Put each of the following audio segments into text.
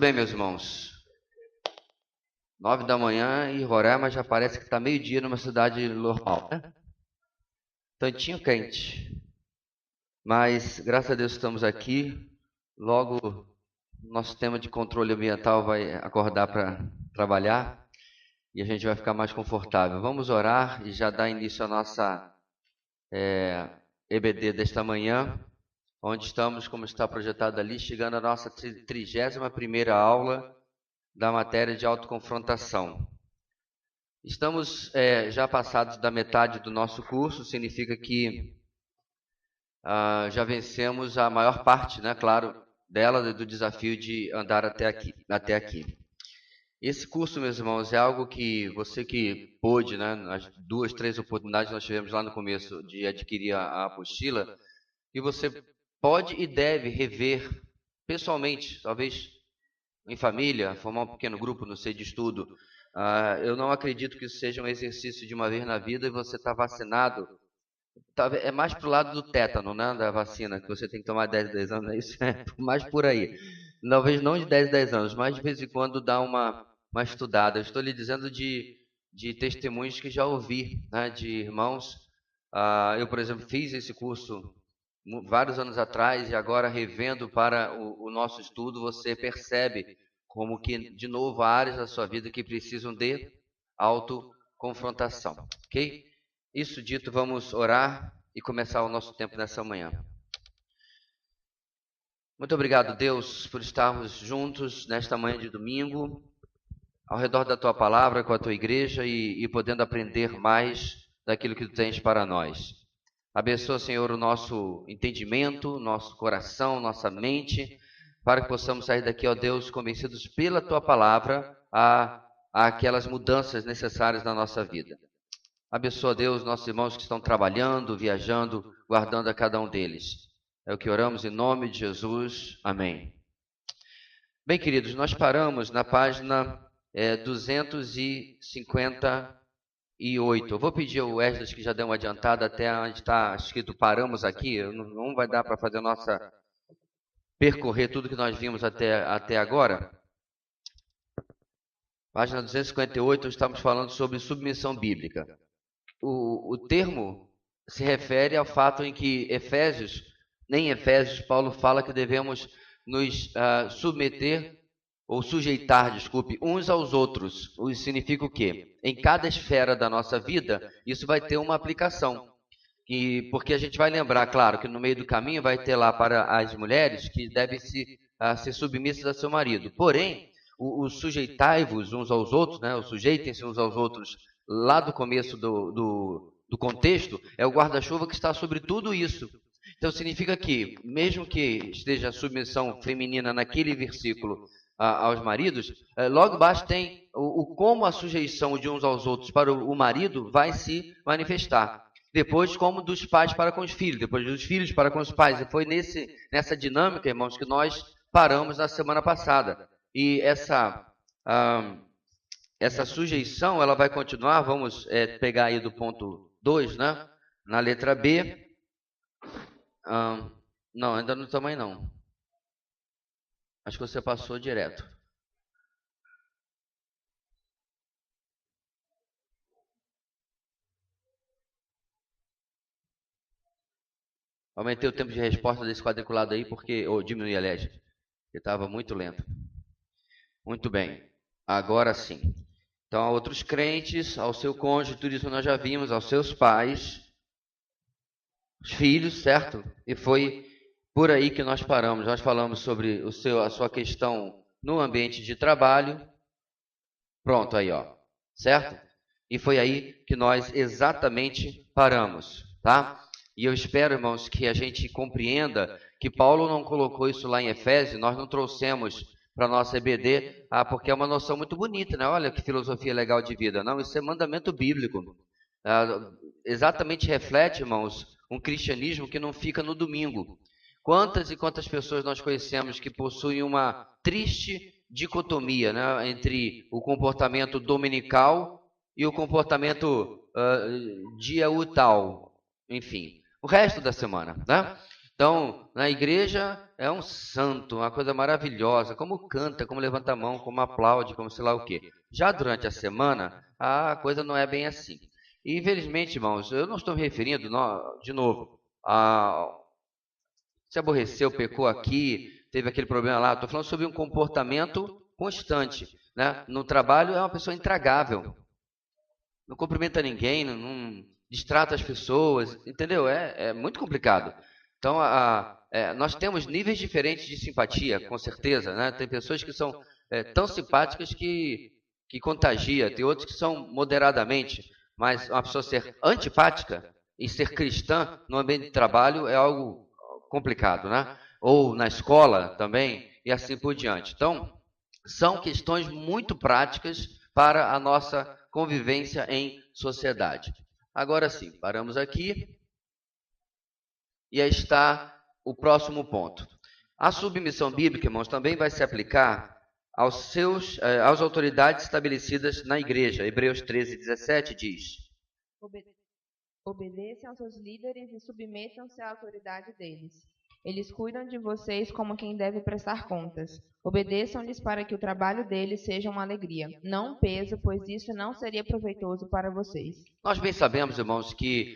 bem, meus irmãos. 9 da manhã e Roraima já parece que está meio-dia numa cidade normal, né? Tantinho quente. Mas, graças a Deus, estamos aqui. Logo, nosso tema de controle ambiental vai acordar para trabalhar e a gente vai ficar mais confortável. Vamos orar e já dar início à nossa EBD desta manhã, onde estamos, como está projetado ali, chegando à nossa 31ª aula da matéria de autoconfrontação. Estamos já passados da metade do nosso curso, significa que já vencemos a maior parte, né, claro, dela, do desafio de andar até aqui. Esse curso, meus irmãos, é algo que você que pôde, né, as 2, 3 oportunidades que nós tivemos lá no começo de adquirir a apostila, e você pode e deve rever pessoalmente, talvez em família, formar um pequeno grupo no sei de estudo. Eu não acredito que isso seja um exercício de uma vez na vida e você está vacinado. É mais para o lado do tétano, né, da vacina, que você tem que tomar 10 anos, é isso? É mais por aí. Talvez não de 10 anos, mas de vez em quando dá uma estudada. Eu estou lhe dizendo de testemunhos que já ouvi, né, de irmãos. Eu, por exemplo, fiz esse curso vários anos atrás e agora revendo para o nosso estudo, você percebe como que, de novo, há áreas da sua vida que precisam de autoconfrontação, ok? Isso dito, vamos orar e começar o nosso tempo nessa manhã. Muito obrigado, Deus, por estarmos juntos nesta manhã de domingo, ao redor da Tua Palavra, com a Tua igreja e podendo aprender mais daquilo que Tu tens para nós. Abençoa, Senhor, o nosso entendimento, nosso coração, nossa mente, para que possamos sair daqui, ó Deus, convencidos pela Tua Palavra a aquelas mudanças necessárias na nossa vida. Abençoa, Deus, nossos irmãos que estão trabalhando, viajando, guardando a cada um deles. É o que oramos em nome de Jesus. Amém. Bem, queridos, nós paramos na página 258. Eu vou pedir ao Wesley que já deu uma adiantada até onde está escrito paramos aqui. Não vai dar para fazer percorrer tudo que nós vimos até agora. Página 258, estamos falando sobre submissão bíblica. O termo se refere ao fato em que nem Efésios, Paulo fala que devemos nos submeter ou sujeitar, uns aos outros. Isso significa o quê? Em cada esfera da nossa vida, isso vai ter uma aplicação. Porque a gente vai lembrar, claro, que no meio do caminho vai ter lá para as mulheres que devem ser submissas a seu marido. Porém, o sujeitai-vos uns aos outros, né? O sujeitem-se uns aos outros, lá do começo do contexto, é o guarda-chuva que está sobre tudo isso. Então significa que, mesmo que esteja a submissão feminina naquele versículo aos maridos, logo abaixo tem como a sujeição de uns aos outros para o marido vai se manifestar. Depois, como dos pais para com os filhos, depois dos filhos para com os pais. E foi nessa dinâmica, irmãos, que nós paramos na semana passada. E essa sujeição, ela vai continuar, vamos pegar aí do ponto 2, né? Na letra B. Não, ainda no tamanho não. Acho que você passou direto. Aumentei o tempo de resposta desse quadriculado aí, ou diminui, aliás, porque estava muito lento. Muito bem, agora sim. Então, a outros crentes, ao seu cônjuge, tudo isso nós já vimos, aos seus pais, os filhos, certo? E foi por aí que nós paramos. Nós falamos sobre a sua questão no ambiente de trabalho. Pronto, aí, ó. Certo? E foi aí que nós exatamente paramos, tá? E eu espero, irmãos, que a gente compreenda que Paulo não colocou isso lá em Efésios, nós não trouxemos para a nossa EBD, porque é uma noção muito bonita, né? Olha que filosofia legal de vida. Não, isso é mandamento bíblico. Exatamente reflete, irmãos, um cristianismo que não fica no domingo. Quantas e quantas pessoas nós conhecemos que possuem uma triste dicotomia, né, entre o comportamento dominical e o comportamento diautal, enfim, o resto da semana, né? Então, na igreja é um santo, uma coisa maravilhosa, como canta, como levanta a mão, como aplaude, como sei lá o quê. Já durante a semana, a coisa não é bem assim. E, infelizmente, irmãos, eu não estou me referindo, de novo, a se aborreceu, pecou aqui, teve aquele problema lá. Estou falando sobre um comportamento constante, né? No trabalho é uma pessoa intragável, não cumprimenta ninguém, não distrata as pessoas, entendeu? É muito complicado. Então, nós temos níveis diferentes de simpatia, com certeza, né? Tem pessoas que são tão simpáticas que contagia, tem outros que são moderadamente, mas uma pessoa ser antipática e ser cristã no ambiente de trabalho é algo complicado, né? Ou na escola também, e assim por diante. Então, são questões muito práticas para a nossa convivência em sociedade. Agora sim, paramos aqui e aí está o próximo ponto. A submissão bíblica, irmãos, também vai se aplicar às autoridades estabelecidas na igreja. Hebreus 13:17 diz: Obedeçam aos seus líderes e submetam-se à autoridade deles. Eles cuidam de vocês como quem deve prestar contas. Obedeçam-lhes para que o trabalho deles seja uma alegria, não um peso, pois isso não seria proveitoso para vocês. Nós bem sabemos, irmãos, que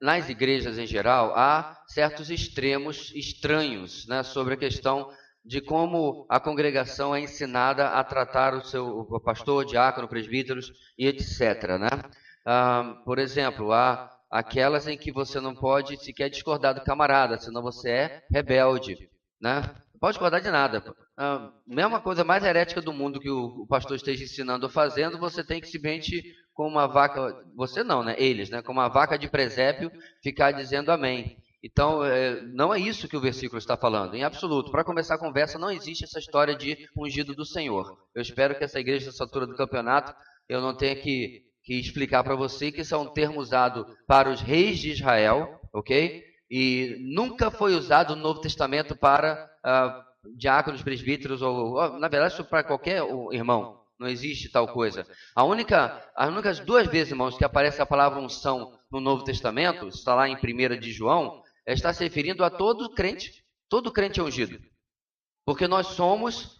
nas igrejas em geral há certos extremos estranhos, né, sobre a questão de como a congregação é ensinada a tratar o pastor, diácono, presbíteros e etc. Né? Por exemplo, há aquelas em que você não pode sequer discordar do camarada, senão você é rebelde. Né? Não pode discordar de nada. Mesma coisa mais herética do mundo que o pastor esteja ensinando ou fazendo, você tem que simplesmente, com uma vaca, você não, né? Eles, né? Com uma vaca de presépio, ficar dizendo amém. Então, não é isso que o versículo está falando, em absoluto. Para começar a conversa, não existe essa história de ungido do Senhor. Eu espero que essa igreja, nessa altura do campeonato, eu não tenha que explicar para você que isso é um termo usado para os reis de Israel, ok? E nunca foi usado no Novo Testamento para diáconos, presbíteros, ou na verdade, isso para qualquer irmão. Não existe tal coisa. As únicas duas vezes, irmãos, que aparece a palavra unção no Novo Testamento, está lá em 1 de João, está se referindo a todo crente é ungido. Porque nós somos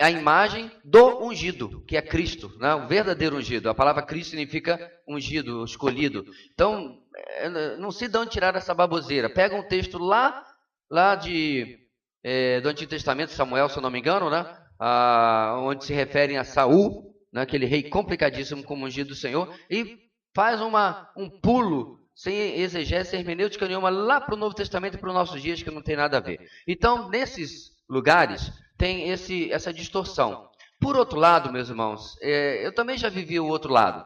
a imagem do ungido, que é Cristo, né? O verdadeiro ungido. A palavra Cristo significa ungido, escolhido. Então, não sei de onde tirar essa baboseira. Pega um texto lá do Antigo Testamento, Samuel, se eu não me engano, né? Onde se referem a Saul, né? Aquele rei complicadíssimo como ungido do Senhor, e faz um pulo sem exegese, sem hermenêutica nenhuma, lá para o Novo Testamento e para os nossos dias, que não tem nada a ver. Então, nesses lugares, tem essa distorção. Por outro lado, meus irmãos, eu também já vivi o outro lado,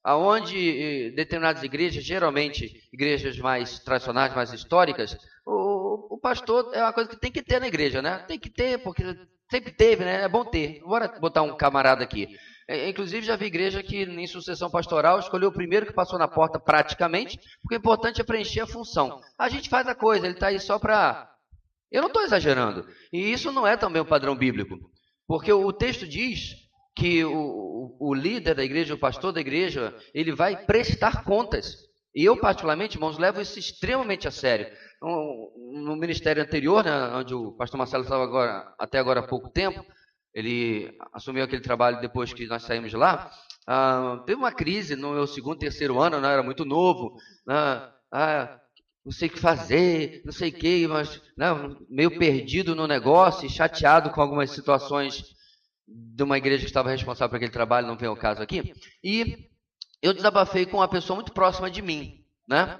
aonde determinadas igrejas, geralmente igrejas mais tradicionais, mais históricas, o pastor é uma coisa que tem que ter na igreja, né? Tem que ter, porque sempre teve, né? É bom ter. Bora botar um camarada aqui. Inclusive, já vi igreja que, em sucessão pastoral, escolheu o primeiro que passou na porta praticamente, porque o importante é preencher a função. A gente faz a coisa, ele está aí só para... Eu não estou exagerando. E isso não é também o padrão bíblico. Porque o texto diz que o líder da igreja, o pastor da igreja, ele vai prestar contas. E eu, particularmente, irmãos, levo isso extremamente a sério. No ministério anterior, né, onde o pastor Marcelo estava até agora há pouco tempo, ele assumiu aquele trabalho depois que nós saímos de lá, teve uma crise no meu segundo, terceiro ano, né, era muito novo, não sei o que fazer, não sei o que, mas meio perdido no negócio e chateado com algumas situações de uma igreja que estava responsável por aquele trabalho, não vem ao caso aqui, e eu desabafei com uma pessoa muito próxima de mim, né?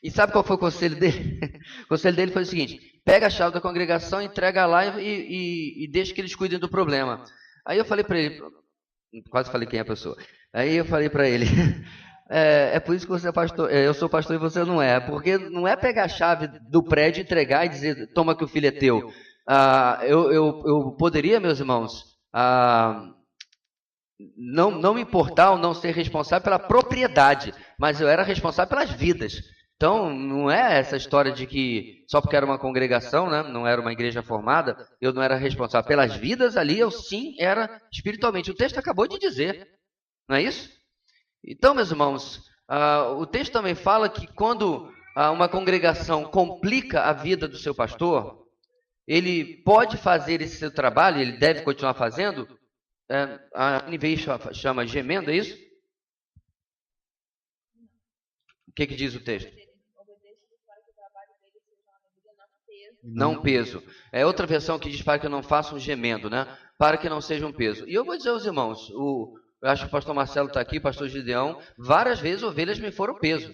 E sabe qual foi o conselho dele? O conselho dele foi o seguinte: pega a chave da congregação, entrega lá e deixa que eles cuidem do problema. Aí eu falei para ele, quase falei quem é a pessoa. Aí eu falei para ele, é por isso que você é pastor, eu sou pastor e você não é, porque não é pegar a chave do prédio, entregar e dizer, toma que o filho é teu. Eu poderia, meus irmãos, não me importar ou não ser responsável pela propriedade, mas eu era responsável pelas vidas. Então, não é essa história de que só porque era uma congregação, né, não era uma igreja formada, eu não era responsável pelas vidas ali, eu sim era espiritualmente. O texto acabou de dizer, não é isso? Então, meus irmãos, o texto também fala que quando uma congregação complica a vida do seu pastor, ele pode fazer esse seu trabalho, ele deve continuar fazendo, a NVI chama gemendo, é isso? O que diz o texto? Não peso. É outra versão que diz para que não façam gemendo, né? Para que não seja um peso. E eu vou dizer aos irmãos, eu acho que o pastor Marcelo está aqui, o pastor Gideão, várias vezes ovelhas me foram peso.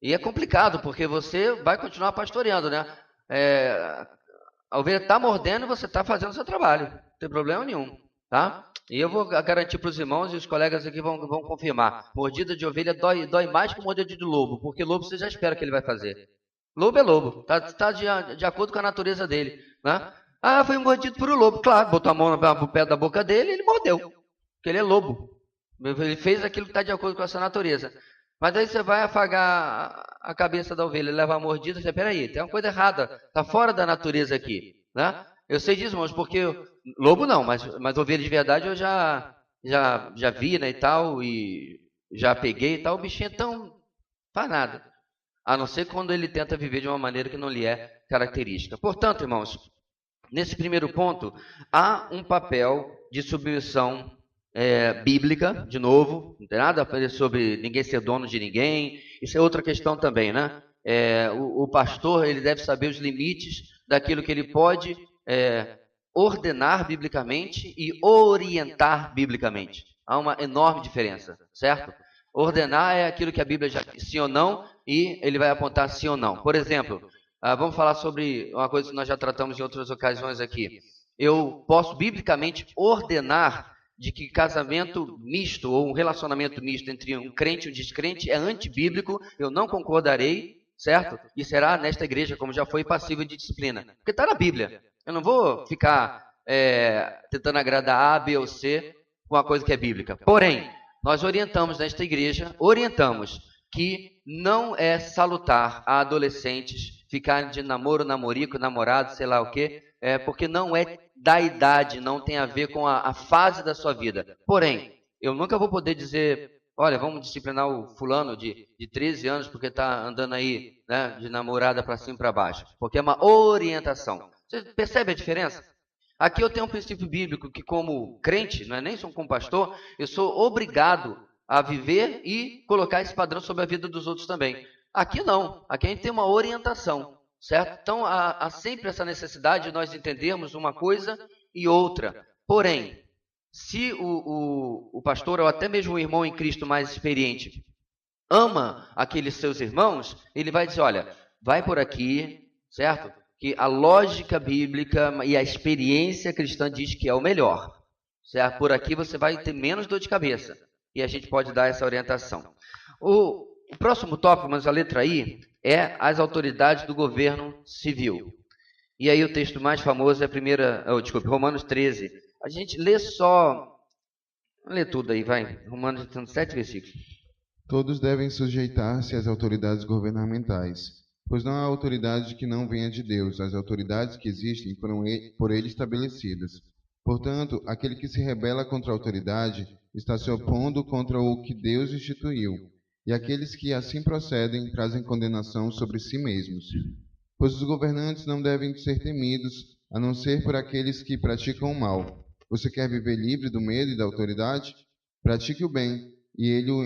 E é complicado, porque você vai continuar pastoreando, né? A ovelha está mordendo e você está fazendo o seu trabalho. Não tem problema nenhum, tá? E eu vou garantir para os irmãos e os colegas aqui vão confirmar. Mordida de ovelha dói mais que mordida de lobo, porque lobo você já espera que ele vai fazer. Lobo é lobo, tá de acordo com a natureza dele, né? Ah, foi mordido por um lobo. Claro, botou a mão no pé da boca dele e ele mordeu, porque ele é lobo. Ele fez aquilo que está de acordo com a sua natureza. Mas aí você vai afagar a cabeça da ovelha, leva a mordida, você, peraí, tem uma coisa errada, está fora da natureza aqui, né? Eu sei disso, irmãos, porque lobo não, mas ovelha de verdade eu já vi, né, e tal, e já peguei e tal, o bichinho então faz nada, a não ser quando ele tenta viver de uma maneira que não lhe é característica. Portanto, irmãos, nesse primeiro ponto, há um papel de submissão bíblica, de novo, não tem nada a fazer sobre ninguém ser dono de ninguém, isso é outra questão também, né? O pastor, ele deve saber os limites daquilo que ele pode ordenar biblicamente e orientar biblicamente. Há uma enorme diferença, certo? Ordenar é aquilo que a Bíblia já diz, sim ou não, e ele vai apontar sim ou não. Por exemplo, vamos falar sobre uma coisa que nós já tratamos em outras ocasiões aqui. Eu posso biblicamente ordenar de que casamento misto ou um relacionamento misto entre um crente e um descrente é antibíblico, eu não concordarei, certo? E será nesta igreja, como já foi, passível de disciplina. Porque está na Bíblia. Eu não vou ficar tentando agradar A, B ou C com uma coisa que é bíblica. Porém, nós orientamos nesta igreja, que não é salutar a adolescentes ficarem de namoro, namorico, namorado, sei lá o quê, porque não é da idade, não tem a ver com a fase da sua vida. Porém, eu nunca vou poder dizer, olha, vamos disciplinar o fulano de 13 anos porque está andando aí, né, de namorada para cima e para baixo. Porque é uma orientação. Você percebe a diferença? Aqui eu tenho um princípio bíblico que, como crente, não é nem como pastor, eu sou obrigado a viver e colocar esse padrão sobre a vida dos outros também. Aqui não. Aqui a gente tem uma orientação, certo? Então há sempre essa necessidade de nós entendermos uma coisa e outra. Porém, se o pastor ou até mesmo o irmão em Cristo mais experiente ama aqueles seus irmãos, ele vai dizer, olha, vai por aqui, certo? Que a lógica bíblica e a experiência cristã diz que é o melhor, certo? Por aqui você vai ter menos dor de cabeça e a gente pode dar essa orientação. O próximo tópico, mas a letra I, é as autoridades do governo civil. E aí o texto mais famoso é Romanos 13. A gente lê só, lê tudo aí, vai. Romanos tem 7 versículos. Todos devem sujeitar-se às autoridades governamentais, pois não há autoridade que não venha de Deus. As autoridades que existem foram por ele estabelecidas. Portanto, aquele que se rebela contra a autoridade está se opondo contra o que Deus instituiu. E aqueles que assim procedem trazem condenação sobre si mesmos. Pois os governantes não devem ser temidos, a não ser por aqueles que praticam o mal. Você quer viver livre do medo e da autoridade? Pratique o bem, e ele o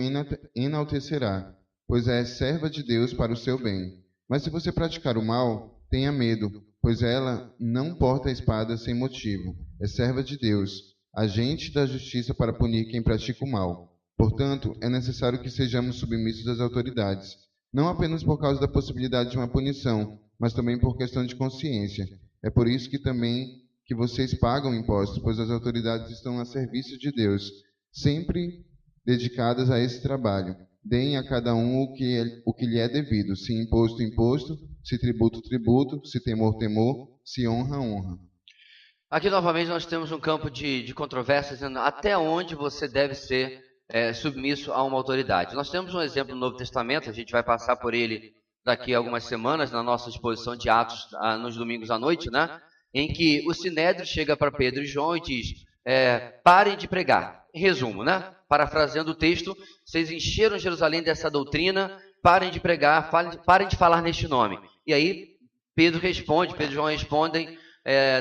enaltecerá, pois é serva de Deus para o seu bem. Mas se você praticar o mal, tenha medo, pois ela não porta a espada sem motivo. É serva de Deus, agente da justiça para punir quem pratica o mal. Portanto, é necessário que sejamos submissos às autoridades, não apenas por causa da possibilidade de uma punição, mas também por questão de consciência. É por isso que vocês pagam impostos, pois as autoridades estão a serviço de Deus, sempre dedicadas a esse trabalho. Deem a cada um o que lhe é devido, se imposto, imposto, se tributo, tributo, se temor, temor, se honra, honra. Aqui novamente nós temos um campo de controvérsia, dizendo até onde você deve ser submisso a uma autoridade. Nós temos um exemplo no Novo Testamento, a gente vai passar por ele daqui a algumas semanas, na nossa exposição de Atos, nos domingos à noite, né? Em que o Sinédrio chega para Pedro e João e diz, parem de pregar. Em resumo, né? Parafraseando o texto, vocês encheram Jerusalém dessa doutrina parem de pregar, parem de falar neste nome. E aí Pedro e João respondem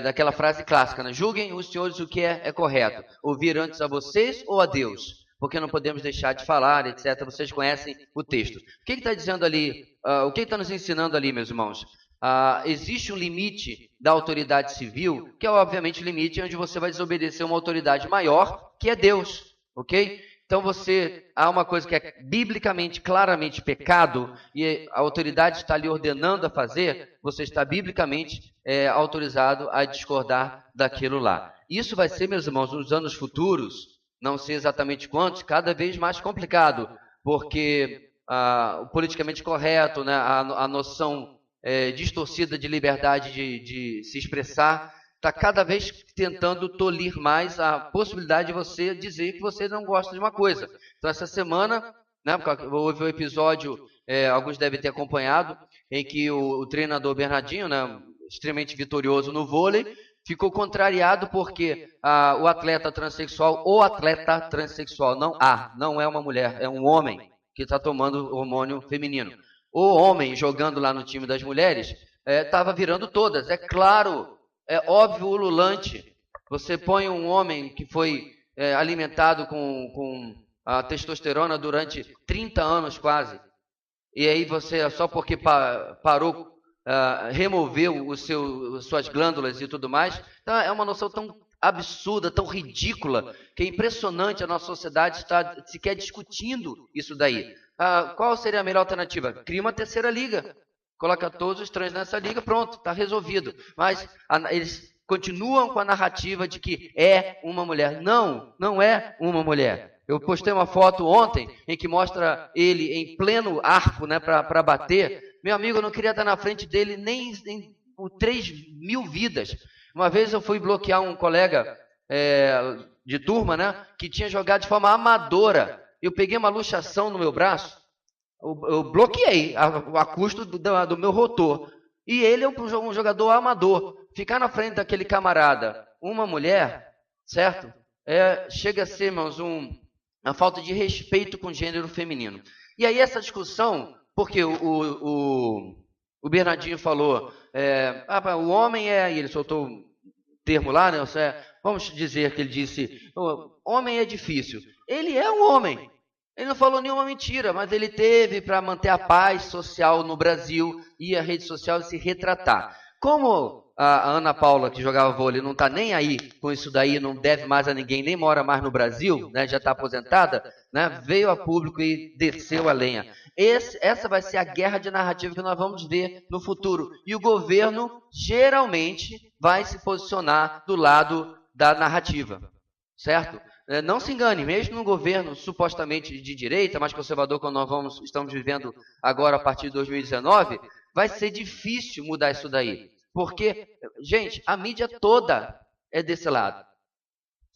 daquela frase clássica, né? Julguem os senhores o que é correto, ouvir antes a vocês ou a Deus, porque não podemos deixar de falar, etc. Vocês conhecem o texto. O que está dizendo ali? O que está nos ensinando ali, meus irmãos? Existe um limite da autoridade civil, que é obviamente o limite onde você vai desobedecer uma autoridade maior, que é Deus, ok? Então há uma coisa que é biblicamente, claramente pecado, e a autoridade está lhe ordenando a fazer, você está biblicamente autorizado a discordar daquilo lá. Isso vai ser, meus irmãos, nos anos futuros, não sei exatamente quantos, cada vez mais complicado, porque o politicamente correto, né, a noção distorcida de liberdade de se expressar, está cada vez tentando tolir mais a possibilidade de você dizer que você não gosta de uma coisa. Então, essa semana, né, houve um episódio, alguns devem ter acompanhado, em que o treinador Bernardinho, né, extremamente vitorioso no vôlei, ficou contrariado porque o atleta transexual não é uma mulher, é um homem que está tomando hormônio feminino. O homem jogando lá no time das mulheres estava virando todas, é claro. É óbvio, ululante. Você põe um homem que foi alimentado com a testosterona durante 30 anos quase, e aí você, só porque parou, removeu suas glândulas e tudo mais, então é uma noção tão absurda, tão ridícula, que é impressionante a nossa sociedade estar sequer discutindo isso daí. Qual seria a melhor alternativa? Cria uma terceira liga. Coloca todos os trans nessa liga, pronto, está resolvido. Mas eles continuam com a narrativa de que é uma mulher. Não, não é uma mulher. Eu postei uma foto ontem em que mostra ele em pleno arco, né, para bater. Meu amigo, eu não queria estar na frente dele nem por 3.000 vidas. Uma vez eu fui bloquear um colega de turma, né, que tinha jogado de forma amadora. Eu peguei uma luxação no meu braço. Eu bloqueei a custo do meu rotor. E ele é um jogador amador. Ficar na frente daquele camarada, uma mulher, certo? Chega a ser, irmãos, uma falta de respeito com o gênero feminino. E aí essa discussão, porque o Bernardinho falou, o homem e ele soltou um termo lá, né? Vamos dizer que ele disse, homem é difícil. Ele é um homem. Ele não falou nenhuma mentira, mas ele teve para manter a paz social no Brasil e a rede social se retratar. Como a Ana Paula, que jogava vôlei, não está nem aí com isso daí, não deve mais a ninguém, nem mora mais no Brasil, né, já está aposentada, né, veio a público e desceu a lenha. Essa vai ser a guerra de narrativa que nós vamos ver no futuro. E o governo, geralmente, vai se posicionar do lado da narrativa, certo? Não se engane, mesmo no governo supostamente de direita, mais conservador, como nós estamos vivendo agora a partir de 2019, vai ser difícil mudar isso daí. Porque, gente, a mídia toda é desse lado.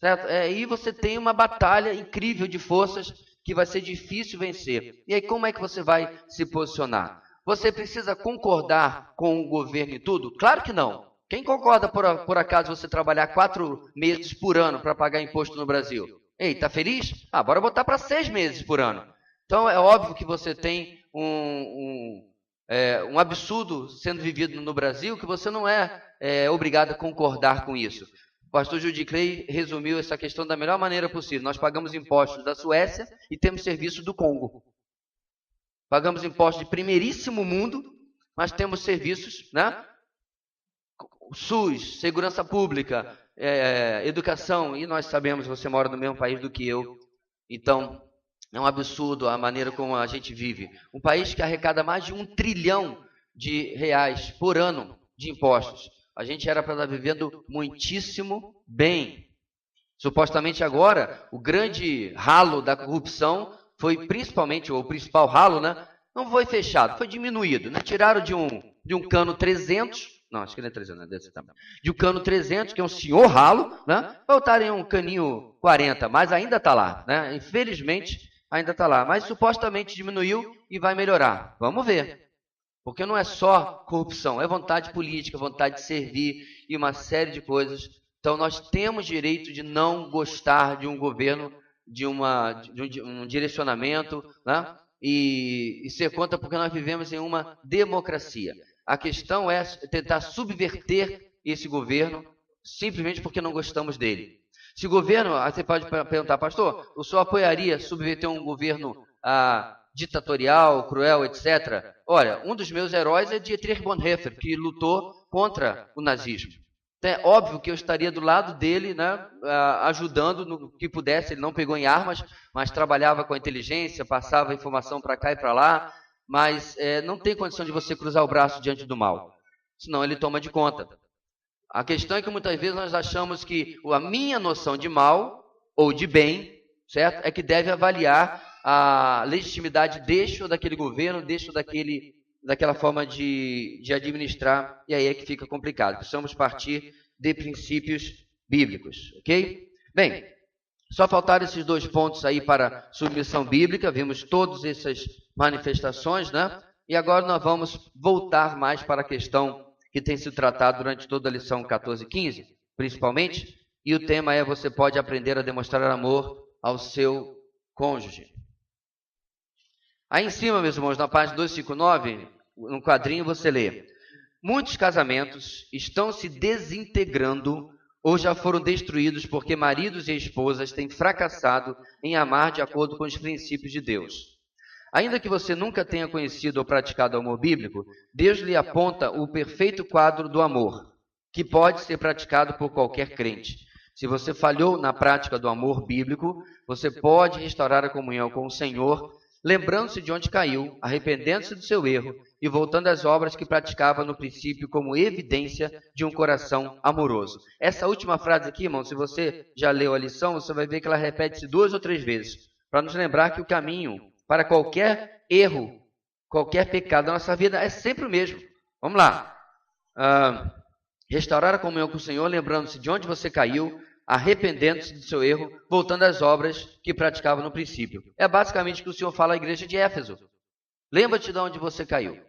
Certo? Aí você tem uma batalha incrível de forças que vai ser difícil vencer. E aí como é que você vai se posicionar? Você precisa concordar com o governo e tudo? Claro que não. Quem concorda, por acaso, você trabalhar 4 meses por ano para pagar imposto no Brasil? Ei, tá feliz? Bora botar para 6 meses por ano. Então, é óbvio que você tem um absurdo sendo vivido no Brasil que você não é obrigado a concordar com isso. O pastor Judy Clay resumiu essa questão da melhor maneira possível. Nós pagamos impostos da Suécia e temos serviço do Congo. Pagamos impostos de primeiríssimo mundo, mas temos serviços, né? SUS, segurança pública, educação, e nós sabemos, você mora no mesmo país do que eu, então é um absurdo a maneira como a gente vive. Um país que arrecada mais de R$1 trilhão por ano de impostos. A gente era para estar vivendo muitíssimo bem. Supostamente agora, o grande ralo da corrupção foi principalmente, ou o principal ralo, né? Não foi fechado, foi diminuído, né? Tiraram de um cano 300... Não, acho que não é 300, não é desse tamanho. De um cano 300, que é um senhor ralo, né? Voltaram em um caninho 40, mas ainda está lá, né? Infelizmente, ainda está lá. Mas supostamente diminuiu e vai melhorar. Vamos ver. Porque não é só corrupção, é vontade política, vontade de servir e uma série de coisas. Então, nós temos direito de não gostar de um governo, de um direcionamento, né? e ser contra porque nós vivemos em uma democracia. A questão é tentar subverter esse governo simplesmente porque não gostamos dele. Se o governo, você pode perguntar, pastor, o senhor apoiaria subverter um governo ditatorial, cruel, etc.? Olha, um dos meus heróis é Dietrich Bonhoeffer, que lutou contra o nazismo. Então, é óbvio que eu estaria do lado dele, né, ajudando no que pudesse. Ele não pegou em armas, mas trabalhava com a inteligência, passava informação para cá e para lá, mas não tem condição de você cruzar o braço diante do mal, senão ele toma de conta. A questão é que muitas vezes nós achamos que a minha noção de mal ou de bem, certo, é que deve avaliar a legitimidade deste ou daquele governo, deste ou daquela forma de administrar, e aí é que fica complicado. Precisamos partir de princípios bíblicos, ok? Bem, só faltaram esses 2 pontos aí para submissão bíblica, vimos todas essas manifestações, né? E agora nós vamos voltar mais para a questão que tem sido tratada durante toda a lição 14 e 15, principalmente, e o tema é: você pode aprender a demonstrar amor ao seu cônjuge. Aí em cima, meus irmãos, na página 259, no quadrinho você lê: muitos casamentos estão se desintegrando ou já foram destruídos porque maridos e esposas têm fracassado em amar de acordo com os princípios de Deus. Ainda que você nunca tenha conhecido ou praticado o amor bíblico, Deus lhe aponta o perfeito quadro do amor, que pode ser praticado por qualquer crente. Se você falhou na prática do amor bíblico, você pode restaurar a comunhão com o Senhor, lembrando-se de onde caiu, arrependendo-se do seu erro e voltando às obras que praticava no princípio como evidência de um coração amoroso. Essa última frase aqui, irmão, se você já leu a lição, você vai ver que ela repete-se 2 ou 3 vezes, para nos lembrar que o caminho para qualquer erro, qualquer pecado da nossa vida é sempre o mesmo. Vamos lá. Restaurar a comunhão com o Senhor, lembrando-se de onde você caiu, arrependendo-se do seu erro, voltando às obras que praticava no princípio. É basicamente o que o Senhor fala à igreja de Éfeso. Lembra-te de onde você caiu.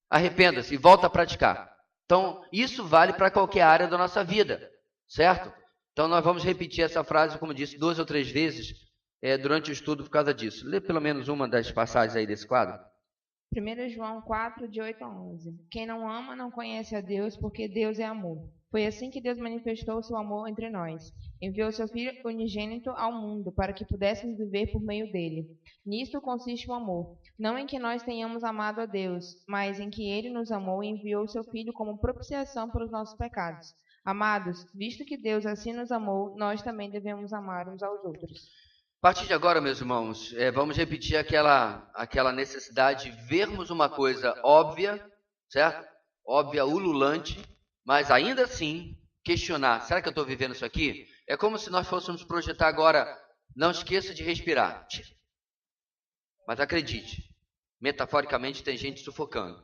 Arrependa-se e volta a praticar. Então, isso vale para qualquer área da nossa vida, certo? Então, nós vamos repetir essa frase, como disse, 2 ou 3 vezes durante o estudo por causa disso. Lê pelo menos uma das passagens aí desse quadro. 1 João 4, de 8 a 11. Quem não ama não conhece a Deus, porque Deus é amor. Foi assim que Deus manifestou o seu amor entre nós. Enviou seu Filho unigênito ao mundo, para que pudéssemos viver por meio dele. Nisto consiste o amor, não em que nós tenhamos amado a Deus, mas em que ele nos amou e enviou seu Filho como propiciação pelos nossos pecados. Amados, visto que Deus assim nos amou, nós também devemos amar uns aos outros. A partir de agora, meus irmãos, vamos repetir aquela necessidade de vermos uma coisa óbvia, certo? Óbvia, ululante, mas ainda assim questionar: será que eu estou vivendo isso aqui? É como se nós fôssemos projetar agora: não esqueça de respirar. Mas acredite, metaforicamente tem gente sufocando.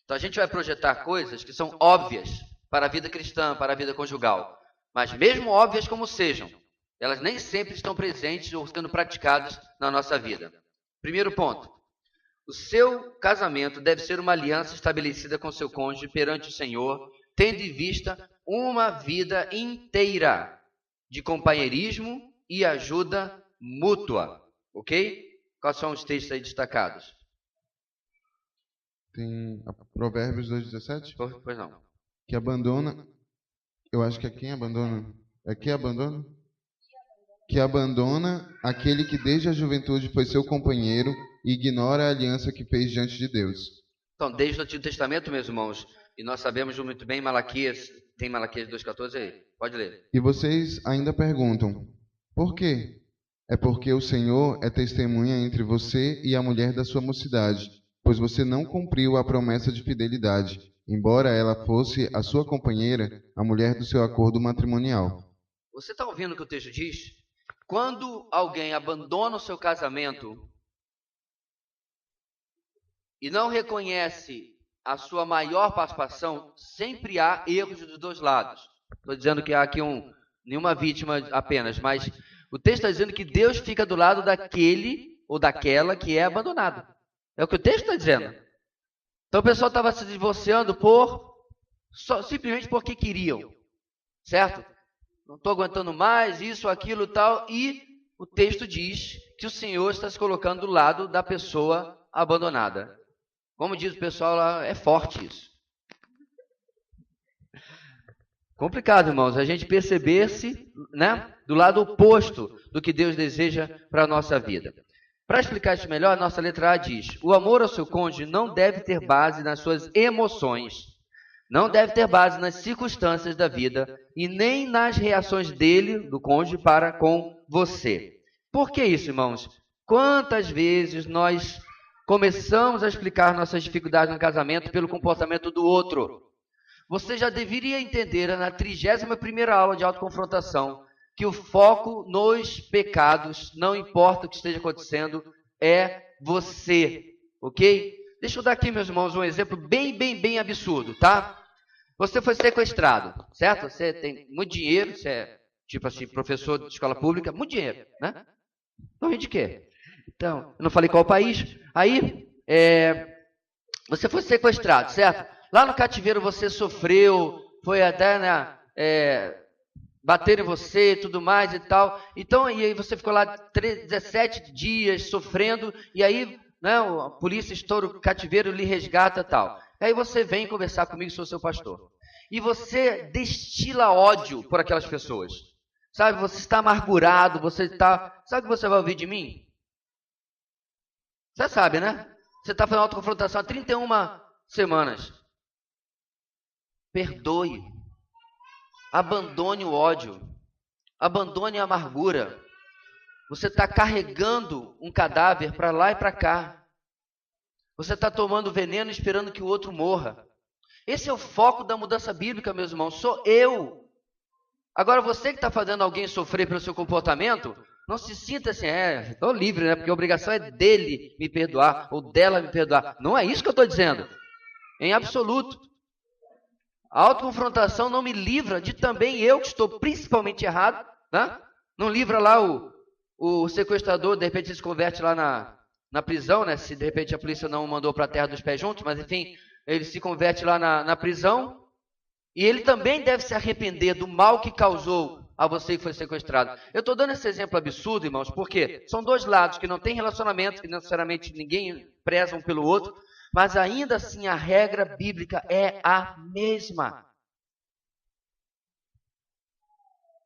Então a gente vai projetar coisas que são óbvias para a vida cristã, para a vida conjugal. Mas mesmo óbvias como sejam, elas nem sempre estão presentes ou sendo praticadas na nossa vida. Primeiro ponto: o seu casamento deve ser uma aliança estabelecida com seu cônjuge perante o Senhor, tendo em vista uma vida inteira de companheirismo e ajuda mútua. Ok? Quais são os textos aí destacados? Tem Provérbios 2,17? Pois não. Que abandona... Eu acho que é quem abandona? É quem abandona? Que abandona aquele que desde a juventude foi seu companheiro e ignora a aliança que fez diante de Deus. Então, desde o Antigo Testamento, meus irmãos, e nós sabemos muito bem Malaquias, tem Malaquias 2,14 aí, pode ler. E vocês ainda perguntam: por quê? É porque o Senhor é testemunha entre você e a mulher da sua mocidade, pois você não cumpriu a promessa de fidelidade, embora ela fosse a sua companheira, a mulher do seu acordo matrimonial. Você está ouvindo o que o texto diz? Quando alguém abandona o seu casamento e não reconhece a sua maior participação, sempre há erros dos 2 lados. Estou dizendo que há aqui nenhuma vítima apenas, mas o texto está dizendo que Deus fica do lado daquele ou daquela que é abandonado. É o que o texto está dizendo. Então o pessoal estava se divorciando simplesmente porque queriam, certo? Não estou aguentando mais, isso, aquilo, tal, e o texto diz que o Senhor está se colocando do lado da pessoa abandonada. Como diz o pessoal lá, é forte isso. Complicado, irmãos, a gente perceber-se, né, do lado oposto do que Deus deseja para a nossa vida. Para explicar isso melhor, a nossa letra A diz: o amor ao seu cônjuge não deve ter base nas suas emoções, não deve ter base nas circunstâncias da vida e nem nas reações dele, do cônjuge, para com você. Por que isso, irmãos? Quantas vezes nós começamos a explicar nossas dificuldades no casamento pelo comportamento do outro? Você já deveria entender na 31ª aula de autoconfrontação que o foco nos pecados, não importa o que esteja acontecendo, é você, ok? Deixa eu dar aqui, meus irmãos, um exemplo bem absurdo, tá? Você foi sequestrado, certo? Você tem muito dinheiro, você é, tipo assim, professor de escola pública, muito dinheiro, né? Então, de quê? Então, eu não falei qual país. Aí, você foi sequestrado, certo? Lá no cativeiro você sofreu, foi até, né, bater em você e tudo mais e tal. Então, e aí você ficou lá 17 dias sofrendo, e aí, né, a polícia estoura o cativeiro, lhe resgata e tal. Aí você vem conversar comigo, sou seu pastor. E você destila ódio por aquelas pessoas. Sabe, você está amargurado, você está... Sabe o que você vai ouvir de mim? Você sabe, né? Você está fazendo autoconfrontação há 31 semanas. Perdoe. Abandone o ódio. Abandone a amargura. Você está carregando um cadáver para lá e para cá. Você está tomando veneno esperando que o outro morra. Esse é o foco da mudança bíblica, meus irmãos. Sou eu. Agora, você que está fazendo alguém sofrer pelo seu comportamento, não se sinta assim, estou livre, né? Porque a obrigação é dele me perdoar ou dela me perdoar. Não é isso que eu estou dizendo. Em absoluto. A autoconfrontação não me livra de também eu, que estou principalmente errado, né? Não livra lá o sequestrador, de repente ele se converte lá na prisão, né? Se de repente a polícia não o mandou para a terra dos pés juntos, mas enfim, ele se converte lá na prisão. E ele também deve se arrepender do mal que causou a você que foi sequestrado. Eu estou dando esse exemplo absurdo, irmãos, porque são dois lados que não têm relacionamento, que necessariamente ninguém preza um pelo outro, mas ainda assim a regra bíblica é a mesma.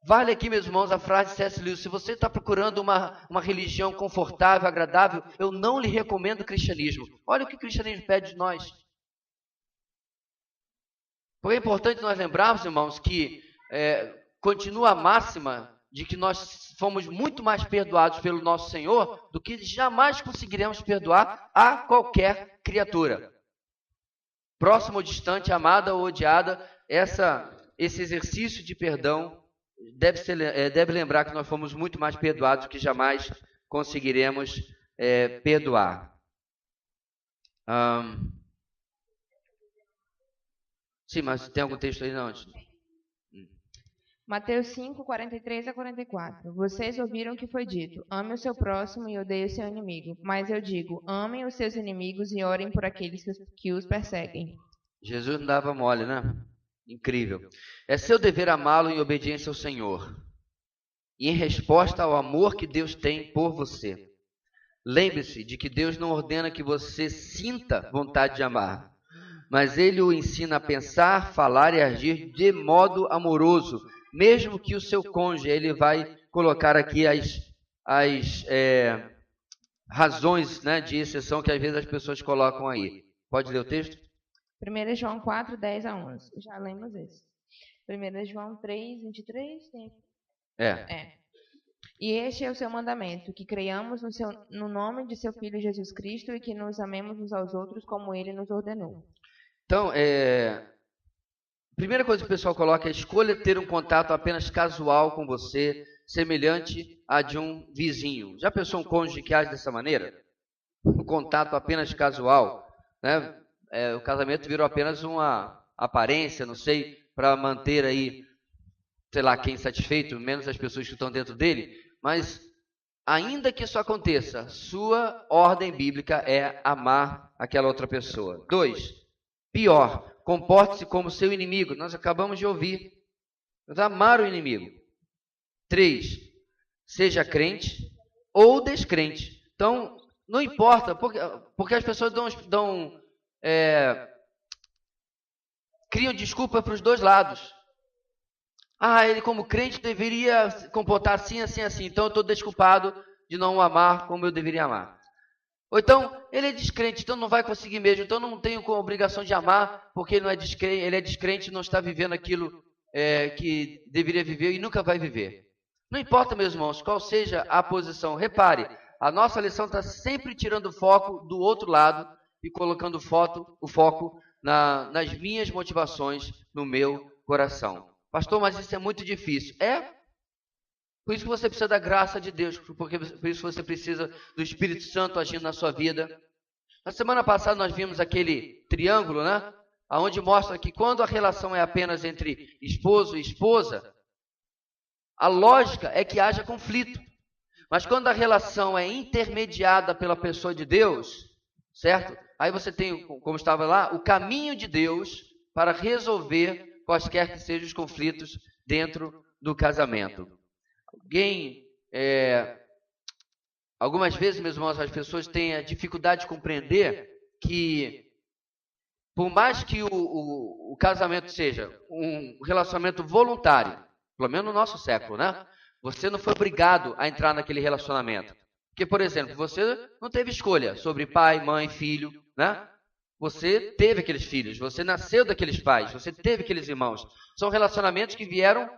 Vale aqui, meus irmãos, a frase de C.S. Lewis: se você está procurando uma religião confortável, agradável, eu não lhe recomendo o cristianismo. Olha o que o cristianismo pede de nós. Porque é importante nós lembrarmos, irmãos, que continua a máxima de que nós fomos muito mais perdoados pelo nosso Senhor do que jamais conseguiremos perdoar a qualquer criatura. Próximo ou distante, amada ou odiada, esse exercício de perdão deve lembrar que nós fomos muito mais perdoados do que jamais conseguiremos perdoar. Sim, mas tem algum texto aí não? Mateus 5, 43 a 44. Vocês ouviram o que foi dito: ame o seu próximo e odeie o seu inimigo. Mas eu digo: amem os seus inimigos e orem por aqueles que os perseguem. Jesus não dava mole, né? Incrível. É seu dever amá-lo em obediência ao Senhor. E em resposta ao amor que Deus tem por você. Lembre-se de que Deus não ordena que você sinta vontade de amar, mas Ele o ensina a pensar, falar e agir de modo amoroso, mesmo que o seu cônjuge, ele vai colocar aqui as razões, né, de exceção que às vezes as pessoas colocam aí. Pode ler o texto? 1 João 4, 10 a 11. Já lemos esse. 1 João 3, 23. Tem aqui. E este é o seu mandamento, que creiamos no nome de seu Filho Jesus Cristo e que nos amemos uns aos outros como Ele nos ordenou. Então, a primeira coisa que o pessoal coloca é: escolha ter um contato apenas casual com você, semelhante a de um vizinho. Já pensou um cônjuge que age dessa maneira? Um contato apenas casual, né? O casamento virou apenas uma aparência, não sei, para manter aí, sei lá, quem satisfeito, menos as pessoas que estão dentro dele. Mas, ainda que isso aconteça, sua ordem bíblica é amar aquela outra pessoa. 2, pior, comporte-se como seu inimigo. Nós acabamos de ouvir. Amar o inimigo. 3, seja crente. ou descrente. Então, não importa, porque as pessoas criam desculpa para os dois lados. Ele como crente deveria se comportar assim, assim, assim. Então eu estou desculpado de não amar como eu deveria amar. Ou então, ele é descrente, então não vai conseguir mesmo. Então não tenho obrigação de amar, porque ele é descrente e não está vivendo aquilo que deveria viver e nunca vai viver. Não importa, meus irmãos, qual seja a posição. Repare, a nossa lição está sempre tirando o foco do outro lado e colocando o foco nas minhas motivações, no meu coração. Pastor, mas isso é muito difícil. Por isso que você precisa da graça de Deus, por isso você precisa do Espírito Santo agindo na sua vida. Na semana passada nós vimos aquele triângulo, né? Onde mostra que quando a relação é apenas entre esposo e esposa, a lógica é que haja conflito. Mas quando a relação é intermediada pela pessoa de Deus, certo? Aí você tem, como estava lá, o caminho de Deus para resolver quaisquer que sejam os conflitos dentro do casamento. Algumas vezes, meus irmãos, as pessoas têm a dificuldade de compreender que, por mais que o casamento seja um relacionamento voluntário, pelo menos no nosso século, né? Você não foi obrigado a entrar naquele relacionamento. Porque, por exemplo, você não teve escolha sobre pai, mãe, filho, né? Você teve aqueles filhos, você nasceu daqueles pais, você teve aqueles irmãos. São relacionamentos que vieram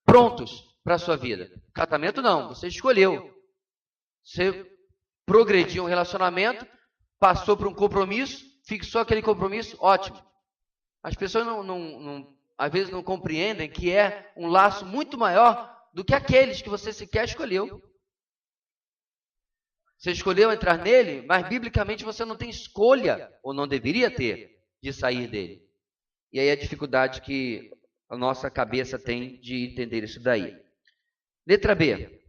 prontos para a sua vida. Casamento não, você escolheu. Você progrediu um relacionamento, passou por um compromisso, fixou aquele compromisso, ótimo. As pessoas às vezes não compreendem que é um laço muito maior do que aqueles que você sequer escolheu. Você escolheu entrar nele, mas biblicamente você não tem escolha, ou não deveria ter, de sair dele. E aí a dificuldade que a nossa cabeça tem de entender isso daí. Letra B.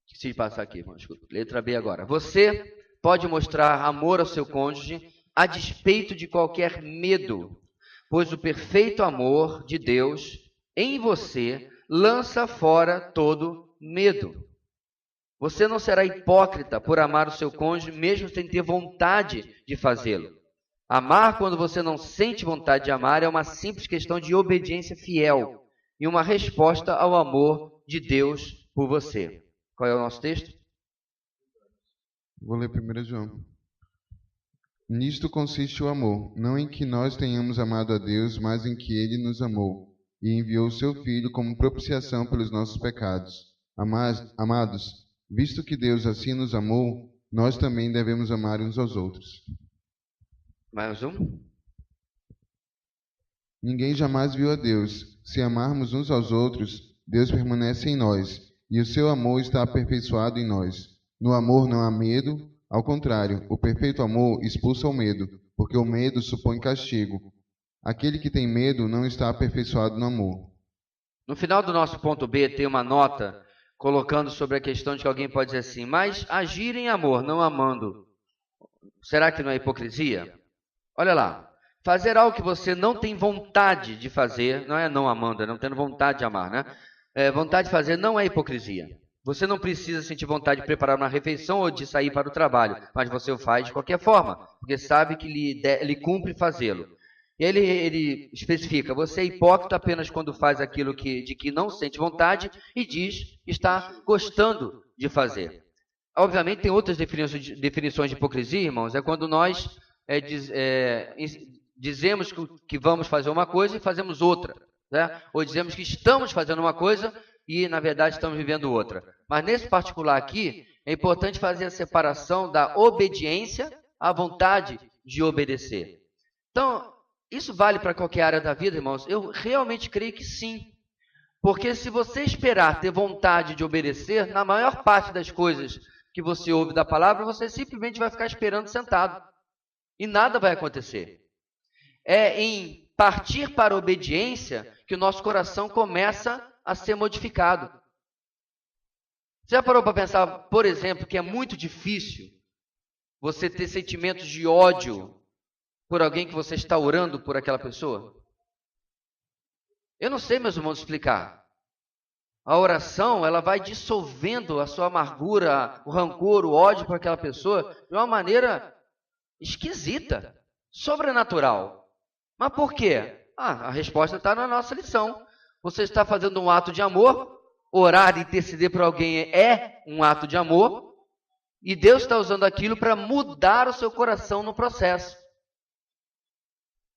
Esqueci de passar aqui, irmãos. Letra B agora. Você pode mostrar amor ao seu cônjuge a despeito de qualquer medo, pois o perfeito amor de Deus em você lança fora todo medo. Você não será hipócrita por amar o seu cônjuge, mesmo sem ter vontade de fazê-lo. Amar quando você não sente vontade de amar é uma simples questão de obediência fiel e uma resposta ao amor de Deus por você. Qual é o nosso texto? Vou ler 1 João. Nisto consiste o amor, não em que nós tenhamos amado a Deus, mas em que Ele nos amou e enviou o seu Filho como propiciação pelos nossos pecados. Amados, visto que Deus assim nos amou, nós também devemos amar uns aos outros. Mais um. Ninguém jamais viu a Deus. Se amarmos uns aos outros, Deus permanece em nós, e o seu amor está aperfeiçoado em nós. No amor não há medo, ao contrário, o perfeito amor expulsa o medo, porque o medo supõe castigo. Aquele que tem medo não está aperfeiçoado no amor. No final do nosso ponto B tem uma nota colocando sobre a questão de que alguém pode dizer assim, mas agir em amor, não amando, será que não é hipocrisia? Olha lá, fazer algo que você não tem vontade de fazer, não é não amando, é não tendo vontade de amar, né? Vontade de fazer não é hipocrisia. Você não precisa sentir vontade de preparar uma refeição ou de sair para o trabalho, mas você o faz de qualquer forma, porque sabe que lhe cumpre fazê-lo. E aí ele especifica, você é hipócrita apenas quando faz aquilo de que não sente vontade e diz que está gostando de fazer. Obviamente tem outras definições de hipocrisia, irmãos, é quando nós dizemos que vamos fazer uma coisa e fazemos outra, né? Ou dizemos que estamos fazendo uma coisa e, na verdade, estamos vivendo outra. Mas nesse particular aqui, é importante fazer a separação da obediência à vontade de obedecer. Então, isso vale para qualquer área da vida, irmãos? Eu realmente creio que sim. Porque se você esperar ter vontade de obedecer, na maior parte das coisas que você ouve da palavra, você simplesmente vai ficar esperando sentado. E nada vai acontecer. É em partir para a obediência que o nosso coração começa a ser modificado. Você já parou para pensar, por exemplo, que é muito difícil você ter sentimentos de ódio por alguém que você está orando por aquela pessoa? Eu não sei, meus irmãos, explicar. A oração, ela vai dissolvendo a sua amargura, o rancor, o ódio por aquela pessoa de uma maneira esquisita, sobrenatural. Mas por quê? A resposta está na nossa lição. Você está fazendo um ato de amor, orar e interceder por alguém é um ato de amor, e Deus está usando aquilo para mudar o seu coração no processo.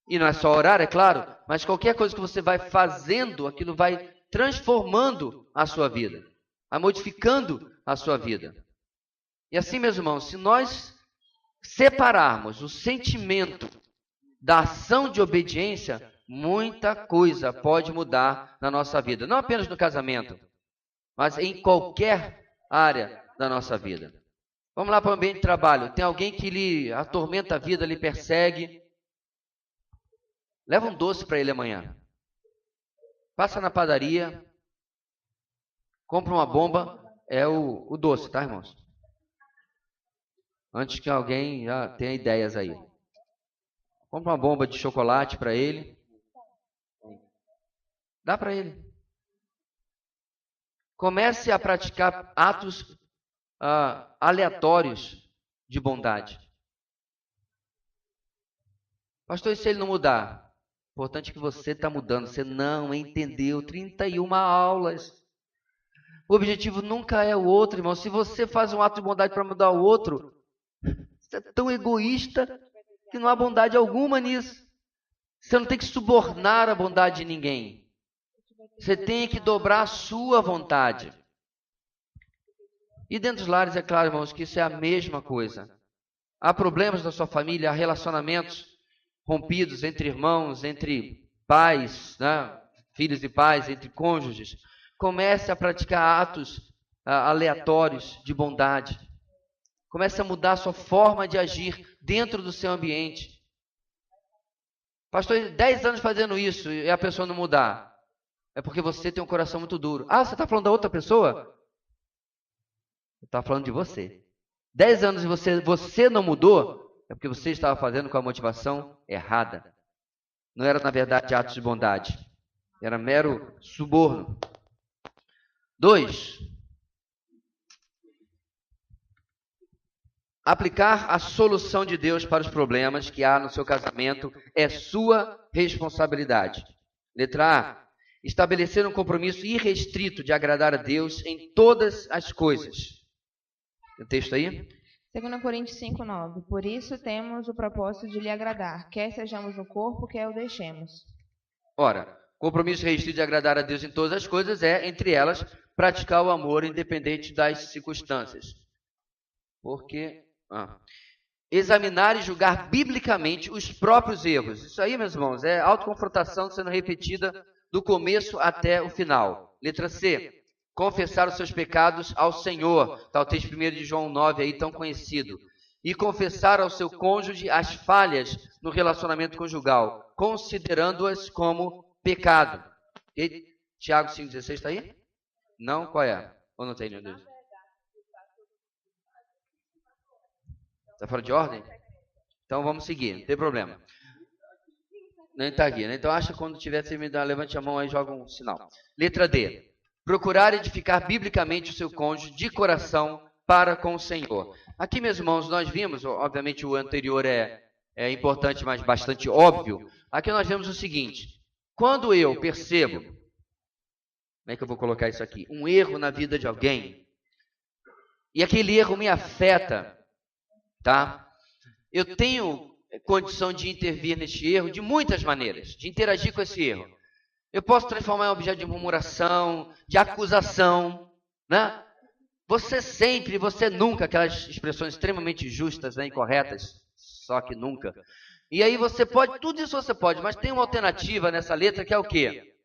E não é só orar, é claro, mas qualquer coisa que você vai fazendo, aquilo vai transformando a sua vida, vai modificando a sua vida. E assim, meus irmãos, se nós separarmos o sentimento da ação de obediência, muita coisa pode mudar na nossa vida. Não apenas no casamento, mas em qualquer área da nossa vida. Vamos lá para o ambiente de trabalho. Tem alguém que lhe atormenta a vida, lhe persegue. Leva um doce para ele amanhã. Passa na padaria. Compra uma bomba. É o doce, tá, irmãos? Antes que alguém já tenha ideias aí. Compra uma bomba de chocolate para ele. Dá para ele. Comece a praticar atos aleatórios de bondade. Pastor, e se ele não mudar? O importante é que você está mudando. Você não entendeu 31 aulas. O objetivo nunca é o outro, irmão. Se você faz um ato de bondade para mudar o outro, você é tão egoísta que não há bondade alguma nisso. Você não tem que subornar a bondade de ninguém. Você tem que dobrar a sua vontade. E dentro dos lares, é claro, irmãos, que isso é a mesma coisa. Há problemas na sua família, há relacionamentos rompidos entre irmãos, entre pais, né? Filhos e pais, entre cônjuges. Comece a praticar atos aleatórios de bondade. Comece a mudar a sua forma de agir dentro do seu ambiente. Pastor, 10 anos fazendo isso e a pessoa não mudar. É porque você tem um coração muito duro. Você está falando da outra pessoa? Eu estava falando de você. 10 anos e você não mudou, é porque você estava fazendo com a motivação errada. Não era, na verdade, atos de bondade. Era mero suborno. 2. Aplicar a solução de Deus para os problemas que há no seu casamento é sua responsabilidade. Letra A. Estabelecer um compromisso irrestrito de agradar a Deus em todas as coisas. Tem texto aí? 2 Coríntios 5:9. Por isso temos o propósito de lhe agradar, quer sejamos no corpo, quer o deixemos. Ora, compromisso restrito de agradar a Deus em todas as coisas é, entre elas, praticar o amor independente das circunstâncias. Porque examinar e julgar biblicamente os próprios erros. Isso aí, meus irmãos, é autoconfrontação sendo repetida do começo até o final. Letra C. Confessar os seus pecados ao Senhor. Está o texto 1 de João 9 aí, tão conhecido. E confessar ao seu cônjuge as falhas no relacionamento conjugal, considerando-as como pecado. E Tiago 5,16 está aí? Não? Qual é? Ou não tem, meu Deus? Está fora de ordem? Então vamos seguir, não tem problema. Não está aqui, né? Então acha quando tiver terminado, levante a mão aí e joga um sinal. Letra D. Procurar edificar biblicamente o seu cônjuge de coração para com o Senhor. Aqui, meus irmãos, nós vimos, obviamente o anterior é importante, mas bastante óbvio. Aqui nós vemos o seguinte. Quando eu percebo, como é que eu vou colocar isso aqui? Um erro na vida de alguém, e aquele erro me afeta, tá? Eu tenho condição de intervir neste erro de muitas maneiras, de interagir com esse erro. Eu posso transformar em objeto de murmuração, de acusação, né? Você nunca, aquelas expressões extremamente justas, né, incorretas, só que nunca. E aí você pode, tudo isso você pode, mas tem uma alternativa nessa letra que é o quê?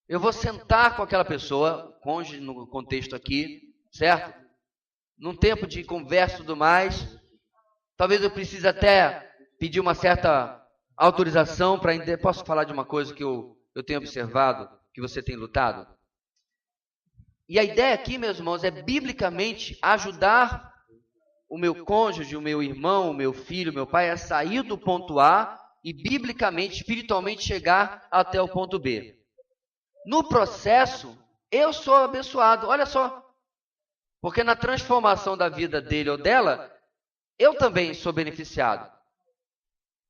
Eu vou sentar com aquela pessoa, cônjuge no contexto aqui, certo? Num tempo de conversa e tudo mais, talvez eu precise até pedir uma certa autorização para... Posso falar de uma coisa que eu tenho observado, que você tem lutado? E a ideia aqui, meus irmãos, é biblicamente ajudar o meu cônjuge, o meu irmão, o meu filho, o meu pai a sair do ponto A e biblicamente, espiritualmente chegar até o ponto B. No processo, eu sou abençoado. Olha só. Porque na transformação da vida dele ou dela, eu também sou beneficiado.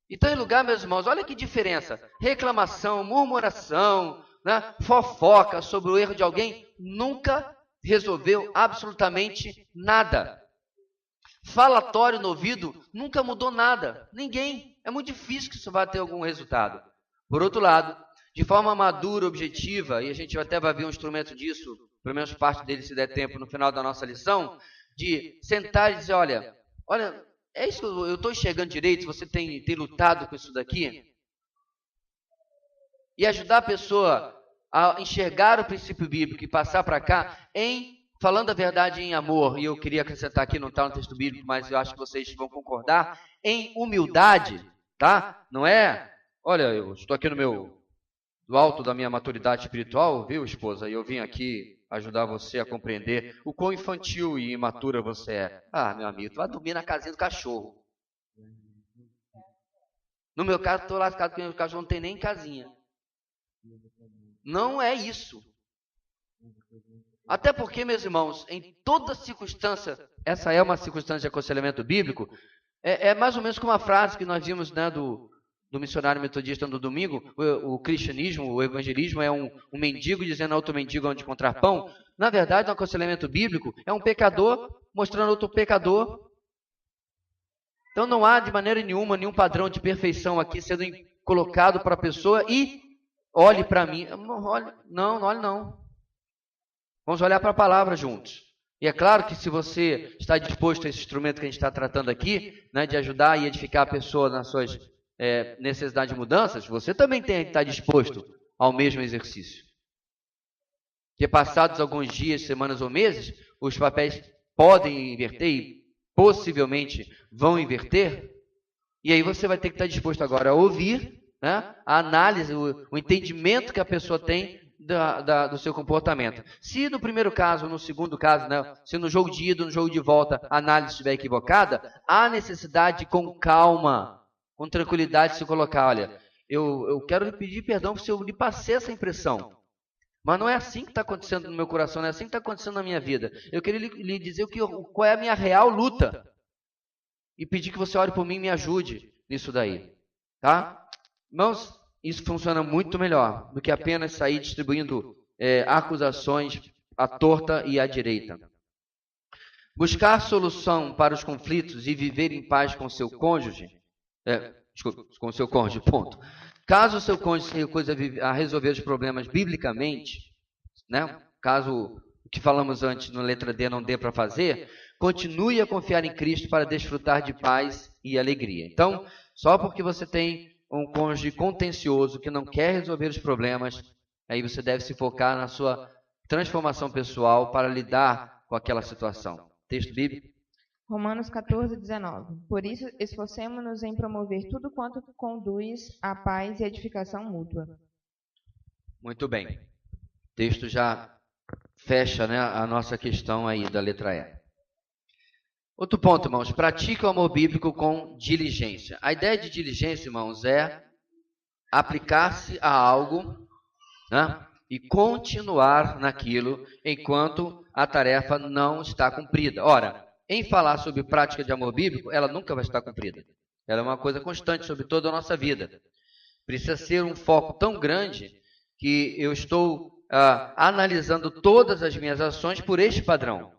Então, em lugar, meus irmãos, olha que diferença. Reclamação, murmuração, né, fofoca sobre o erro de alguém, nunca resolveu absolutamente nada. Falatório no ouvido, nunca mudou nada. Ninguém. É muito difícil que isso vá ter algum resultado. Por outro lado, de forma madura, objetiva, e a gente até vai ver um instrumento disso, pelo menos parte dele, se der tempo, no final da nossa lição, de sentar e dizer, olha, é isso que eu estou enxergando direito, você tem lutado com isso daqui? E ajudar a pessoa a enxergar o princípio bíblico e passar para cá falando a verdade em amor, e eu queria acrescentar aqui, não está no texto bíblico, mas eu acho que vocês vão concordar, em humildade, tá? Não é, olha, eu estou aqui do alto da minha maturidade espiritual, viu, esposa? E eu vim aqui ajudar você a compreender o quão infantil e imatura você é. Ah, meu amigo, tu vai dormir na casinha do cachorro. No meu caso, estou lascado porque o cachorro não tem nem casinha. Não é isso. Até porque, meus irmãos, em toda circunstância, essa é uma circunstância de aconselhamento bíblico, é mais ou menos como uma frase que nós vimos, né, do missionário metodista no domingo, o cristianismo, o evangelismo é um mendigo dizendo a outro mendigo onde encontrar pão. Na verdade, o aconselhamento bíblico é um pecador mostrando outro pecador. Então não há de maneira nenhuma nenhum padrão de perfeição aqui sendo colocado para a pessoa e olhe para mim. Não olhe não. Vamos olhar para a palavra juntos. E é claro que se você está disposto a esse instrumento que a gente está tratando aqui, né, de ajudar e edificar a pessoa nas suas necessidade de mudanças, você também tem que estar disposto ao mesmo exercício. Que passados alguns dias, semanas ou meses, os papéis podem inverter e possivelmente vão inverter, e aí você vai ter que estar disposto agora a ouvir, né, a análise, o entendimento que a pessoa tem do seu comportamento. Se no primeiro caso, no segundo caso, né, se no jogo de ida, no jogo de volta, a análise estiver equivocada, há necessidade de, com calma, com tranquilidade, se colocar, olha, eu quero lhe pedir perdão se eu lhe passei essa impressão. Mas não é assim que está acontecendo no meu coração, não é assim que está acontecendo na minha vida. Eu queria lhe dizer qual é a minha real luta. E pedir que você ore por mim e me ajude nisso daí. Tá? Irmãos, isso funciona muito melhor do que apenas sair distribuindo acusações à torta e à direita. Buscar solução para os conflitos e viver em paz com seu cônjuge, com seu cônjuge, ponto. Caso o seu cônjuge se recuse a resolver os problemas biblicamente, né? Caso o que falamos antes na letra D não dê para fazer, continue a confiar em Cristo para desfrutar de paz e alegria. Então, só porque você tem um cônjuge contencioso que não quer resolver os problemas, aí você deve se focar na sua transformação pessoal para lidar com aquela situação. Texto bíblico. Romanos 14, 19. Por isso, esforcemo-nos em promover tudo quanto conduz à paz e edificação mútua. Muito bem. O texto já fecha, né, a nossa questão aí da letra E. Outro ponto, irmãos. Pratique o amor bíblico com diligência. A ideia de diligência, irmãos, é aplicar-se a algo, né, e continuar naquilo enquanto a tarefa não está cumprida. Ora, em falar sobre prática de amor bíblico, ela nunca vai estar cumprida. Ela é uma coisa constante sobre toda a nossa vida. Precisa ser um foco tão grande que eu estou analisando todas as minhas ações por este padrão.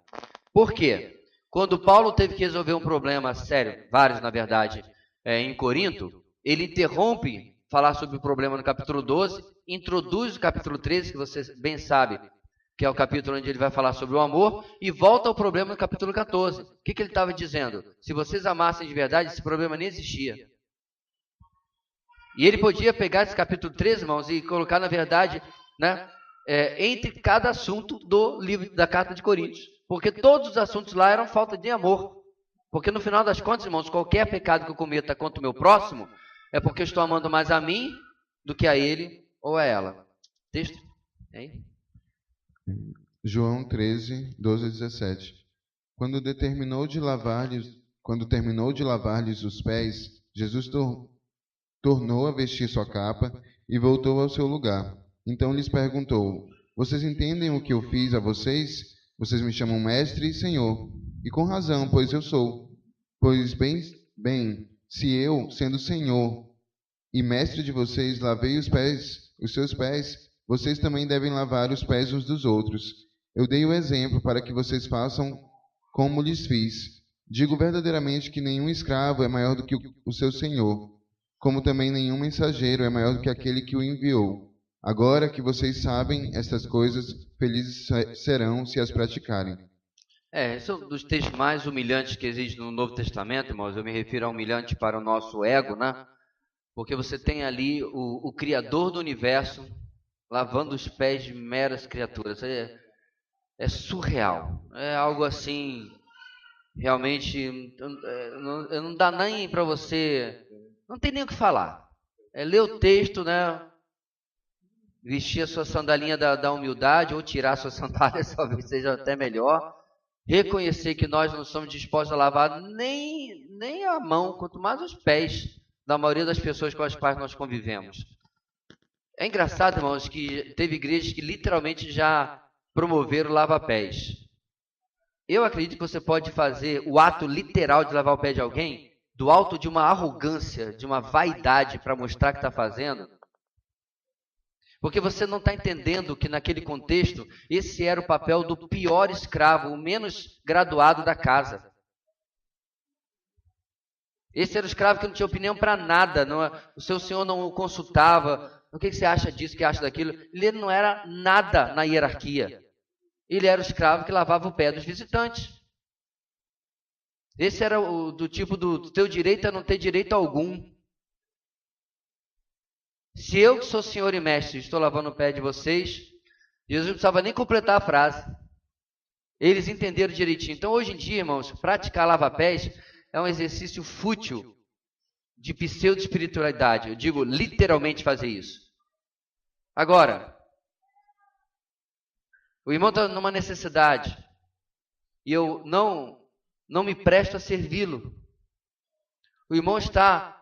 Por quê? Quando Paulo teve que resolver um problema sério, vários na verdade, em Corinto, ele interrompe falar sobre o problema no capítulo 12, introduz o capítulo 13, que você bem sabe, que é o capítulo onde ele vai falar sobre o amor, e volta ao problema no capítulo 14. O que ele estava dizendo? Se vocês amassem de verdade, esse problema nem existia. E ele podia pegar esse capítulo 13, irmãos, e colocar, na verdade, né, entre cada assunto do livro da Carta de Coríntios. Porque todos os assuntos lá eram falta de amor. Porque no final das contas, irmãos, qualquer pecado que eu cometa contra o meu próximo, é porque eu estou amando mais a mim do que a ele ou a ela. Texto? Hein? João 13, 12 a 17. Quando terminou de lavar-lhes os pés, Jesus tornou a vestir sua capa e voltou ao seu lugar. Então lhes perguntou: Vocês entendem o que eu fiz a vocês? Vocês me chamam mestre e senhor. E com razão, pois eu sou. Pois bem, se eu, sendo senhor e mestre de vocês, lavei os seus pés, vocês também devem lavar os pés uns dos outros. Eu dei o exemplo para que vocês façam como lhes fiz. Digo verdadeiramente que nenhum escravo é maior do que o seu senhor, como também nenhum mensageiro é maior do que aquele que o enviou. Agora que vocês sabem estas coisas, felizes serão se as praticarem. Esse é um dos textos mais humilhantes que existe no Novo Testamento, irmãos. Eu me refiro a humilhante para o nosso ego, né? Porque você tem ali o Criador do universo lavando os pés de meras criaturas. É surreal. É algo assim, realmente, não dá nem para você, não tem nem o que falar. É ler o texto, né? Vestir a sua sandalinha da humildade, ou tirar a sua sandália, talvez seja até melhor. Reconhecer que nós não somos dispostos a lavar nem a mão, quanto mais os pés da maioria das pessoas com as quais nós convivemos. É engraçado, irmãos, que teve igrejas que literalmente já promoveram lava-pés. Eu acredito que você pode fazer o ato literal de lavar o pé de alguém do alto de uma arrogância, de uma vaidade para mostrar que está fazendo. Porque você não está entendendo que naquele contexto, esse era o papel do pior escravo, o menos graduado da casa. Esse era o escravo que não tinha opinião para nada, o seu senhor não o consultava. O que você acha disso, o que acha daquilo? Ele não era nada na hierarquia. Ele era o escravo que lavava o pé dos visitantes. Esse era do tipo do teu direito a não ter direito algum. Se eu, que sou senhor e mestre, estou lavando o pé de vocês, Jesus não precisava nem completar a frase. Eles entenderam direitinho. Então, hoje em dia, irmãos, praticar lava-pés é um exercício fútil de pseudo-espiritualidade. Eu digo literalmente fazer isso. Agora, o irmão está numa necessidade e eu não me presto a servi-lo. O irmão está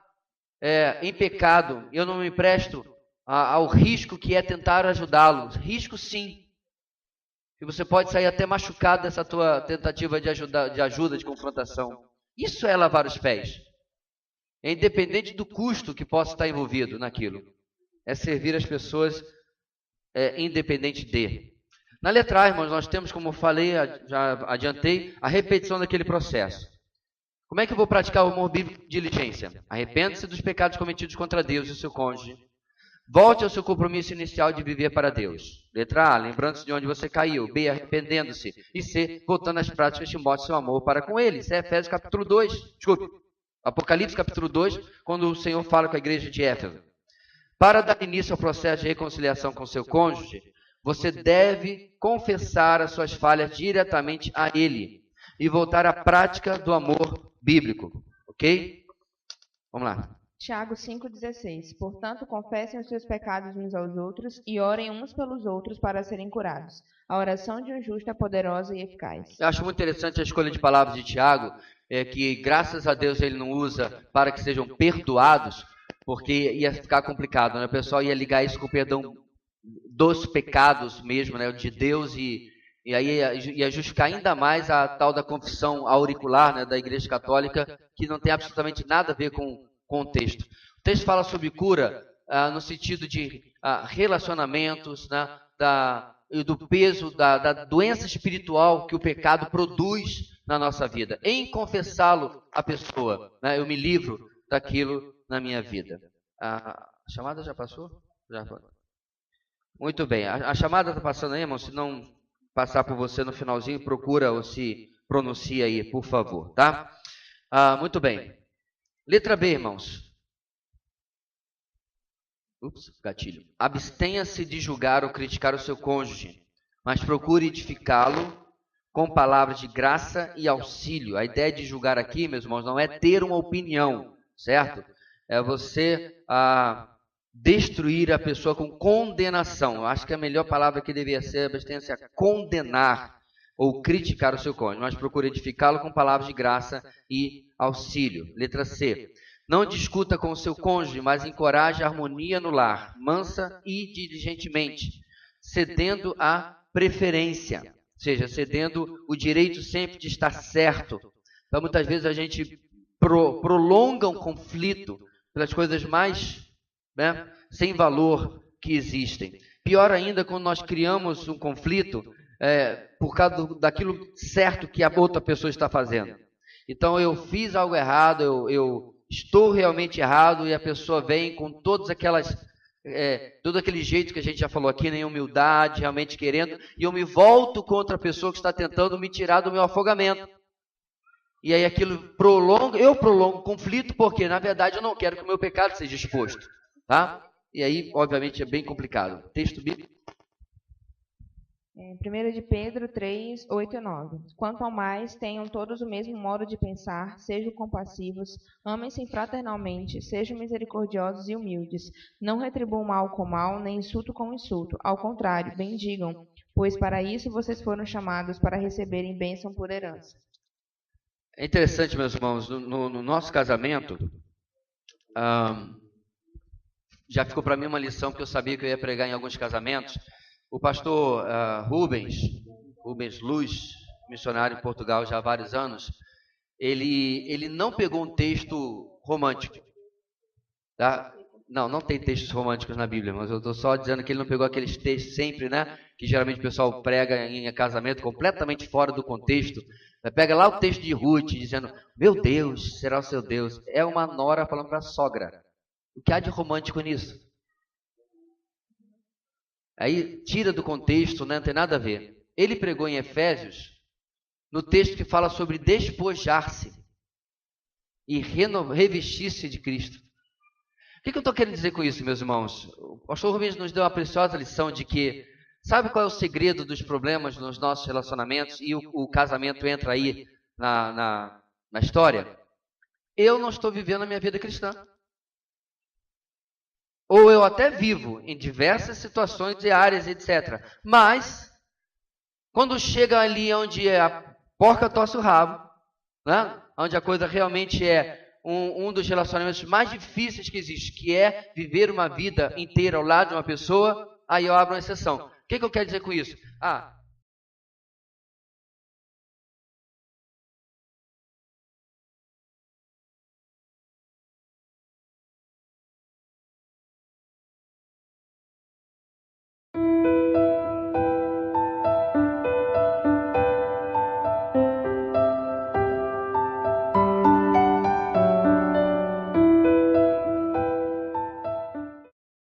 em pecado, eu não me presto ao risco que é tentar ajudá-lo. Risco sim. E você pode sair até machucado dessa tua tentativa de ajuda, de confrontação. Isso é lavar os pés. É independente do custo que possa estar envolvido naquilo. É servir as pessoas independente de. Na letra A, irmãos, nós temos, como eu falei, já adiantei, a repetição daquele processo. Como é que eu vou praticar o amor bíblico de diligência? Arrependa-se dos pecados cometidos contra Deus e o seu cônjuge. Volte ao seu compromisso inicial de viver para Deus. Letra A, lembrando-se de onde você caiu. B, arrependendo-se. E C, voltando às práticas que mostram seu amor para com Ele. Isso é Efésios capítulo 2. Desculpe, Apocalipse capítulo 2, quando o Senhor fala com a igreja de Éfeso. Para dar início ao processo de reconciliação com seu cônjuge, você deve confessar as suas falhas diretamente a Ele e voltar à prática do amor bíblico. Ok? Vamos lá. Tiago 5,16. Portanto, confessem os seus pecados uns aos outros e orem uns pelos outros para serem curados. A oração de um justo é poderosa e eficaz. Eu acho muito interessante a escolha de palavras de Tiago, que graças a Deus ele não usa para que sejam perdoados, porque ia ficar complicado, né? O pessoal ia ligar isso com o perdão dos pecados mesmo, né? De Deus, e aí ia justificar ainda mais a tal da confissão auricular, né? Da Igreja Católica, que não tem absolutamente nada a ver com o texto. O texto fala sobre cura no sentido de relacionamentos, né? Do peso, da doença espiritual que o pecado produz na nossa vida. Em confessá-lo à pessoa, né? Eu me livro daquilo na minha vida. A chamada já passou? Já passou. Muito bem. A chamada está passando aí, irmão? Se não passar por você no finalzinho, procura ou se pronuncia aí, por favor, tá? Muito bem. Letra B, irmãos. Gatilho. Abstenha-se de julgar ou criticar o seu cônjuge, mas procure edificá-lo com palavras de graça e auxílio. A ideia de julgar aqui, meus irmãos, não é ter uma opinião, certo? É você destruir a pessoa com condenação. Eu acho que a melhor palavra que deveria ser abstenha-se a condenar ou criticar o seu cônjuge, mas procure edificá-lo com palavras de graça e auxílio. Letra C. Não discuta com o seu cônjuge, mas encoraje a harmonia no lar, mansa e diligentemente. cedendo a preferência, ou seja, cedendo o direito sempre de estar certo. Então, muitas vezes a gente prolonga um conflito pelas coisas mais, né, sem valor que existem. Pior ainda quando nós criamos um conflito por causa daquilo certo que a outra pessoa está fazendo. Então, eu fiz algo errado, eu estou realmente errado, e a pessoa vem com todas aquelas... todo aquele jeito que a gente já falou aqui, nem humildade, realmente querendo, e eu me volto contra a pessoa que está tentando me tirar do meu afogamento. E aí aquilo eu prolongo o conflito, porque na verdade eu não quero que o meu pecado seja exposto, tá? E aí, obviamente, é bem complicado. Texto bíblico. 1 de Pedro 3, 8 e 9. Quanto ao mais, tenham todos o mesmo modo de pensar, sejam compassivos, amem-se fraternalmente, sejam misericordiosos e humildes. Não retribuam mal com mal, nem insulto com insulto. Ao contrário, bendigam, pois para isso vocês foram chamados, para receberem bênção por herança. É interessante, meus irmãos, no nosso casamento, já ficou para mim uma lição, porque eu sabia que eu ia pregar em alguns casamentos. O pastor Rubens Luz, missionário em Portugal já há vários anos, ele não pegou um texto romântico. Tá? Não tem textos românticos na Bíblia, mas eu estou só dizendo que ele não pegou aqueles textos sempre, né? Que geralmente o pessoal prega em casamento completamente fora do contexto. Pega lá o texto de Ruth, dizendo, meu Deus, será o seu Deus. É uma nora falando para a sogra. O que há de romântico nisso? Aí tira do contexto, né? Não tem nada a ver. Ele pregou em Efésios, no texto que fala sobre despojar-se e revestir-se de Cristo. O que eu estou querendo dizer com isso, meus irmãos? O pastor Rubens nos deu uma preciosa lição de que, sabe qual é o segredo dos problemas nos nossos relacionamentos, e o casamento entra aí na história? Eu não estou vivendo a minha vida cristã. Ou eu até vivo em diversas situações e áreas, etc. Mas, quando chega ali onde a porca torce o rabo, né? Onde a coisa realmente é um dos relacionamentos mais difíceis que existe, que é viver uma vida inteira ao lado de uma pessoa, aí eu abro uma exceção. O que eu quero dizer com isso?